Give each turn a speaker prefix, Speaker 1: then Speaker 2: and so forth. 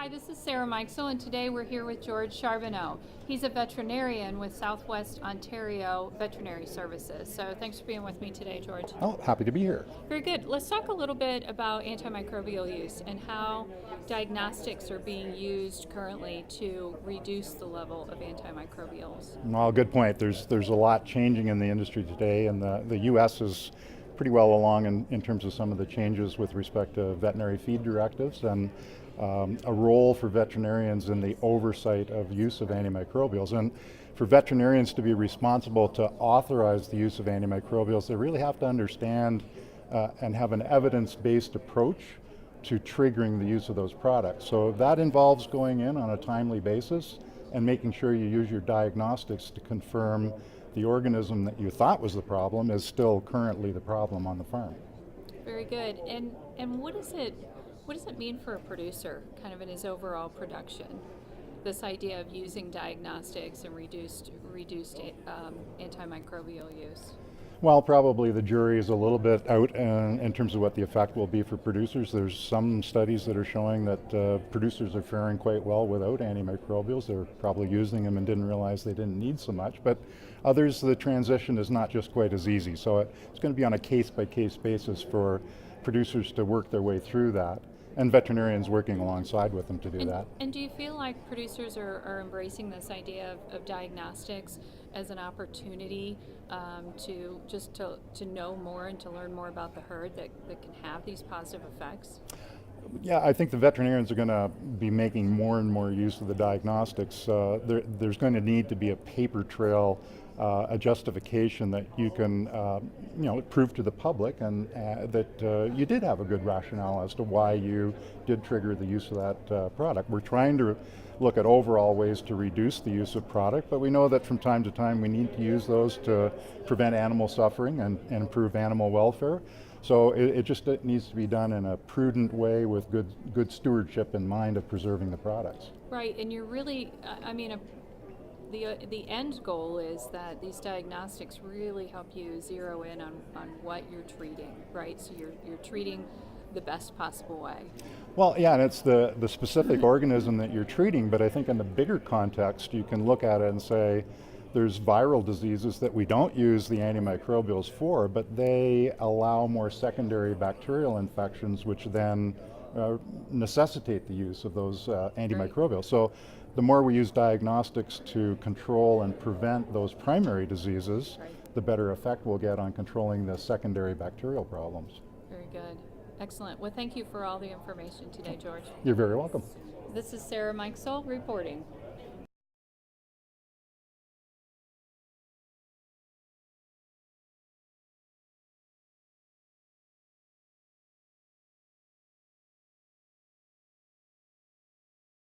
Speaker 1: Hi, this is Sarah Mikesell, and today we're here with George Charbonneau. He's a veterinarian with Southwest Ontario Veterinary Services. So thanks for being with me today, George.
Speaker 2: Oh, happy to be here.
Speaker 1: Very good. Let's talk a little bit about antimicrobial use and how diagnostics are being used currently to reduce the level of antimicrobials.
Speaker 2: Well, good point. There's a lot changing in the industry today, and the U.S. is pretty well along in terms of some of the changes with respect to veterinary feed directives and a role for veterinarians in the oversight of use of antimicrobials. And for veterinarians to be responsible to authorize the use of antimicrobials, they really have to understand and have an evidence-based approach to triggering the use of those products. So that involves going in on a timely basis and making sure you use your diagnostics to confirm the organism that you thought was the problem is still currently the problem on the farm.
Speaker 1: Very good. And what does it mean for a producer, kind of in his overall production? This idea of using diagnostics and reduced antimicrobial use.
Speaker 2: Well, probably the jury is a little bit out in terms of what the effect will be for producers. There's some studies that are showing that producers are faring quite well without antimicrobials. They're probably using them and didn't realize they didn't need so much. But others, the transition is not just quite as easy. So it's going to be on a case-by-case basis for producers to work their way through that, and veterinarians working alongside with them to do that.
Speaker 1: And do you feel like producers are embracing this idea of diagnostics as an opportunity to know more and to learn more about the herd that can have these positive effects?
Speaker 2: Yeah, I think the veterinarians are going to be making more and more use of the diagnostics. There's going to need to be a paper trail, a justification that you can, prove to the public, and that you did have a good rationale as to why you did trigger the use of that product. We're trying to look at overall ways to reduce the use of product, but we know that from time to time we need to use those to prevent animal suffering and improve animal welfare. So it needs to be done in a prudent way with good stewardship in mind of preserving the products.
Speaker 1: Right, and you're really, the end goal is that these diagnostics really help you zero in on what you're treating, right? So you're treating the best possible way.
Speaker 2: Well, yeah, and it's the specific organism that you're treating, but I think in the bigger context, you can look at it and say, there's viral diseases that we don't use the antimicrobials for, but they allow more secondary bacterial infections, which then necessitate the use of those antimicrobials. Right. So the more we use diagnostics to control and prevent those primary diseases, right, the better effect we'll get on controlling the secondary bacterial problems.
Speaker 1: Very good. Excellent. Well, thank you for all the information today, George.
Speaker 2: You're very welcome.
Speaker 1: This is Sarah Mikesell reporting.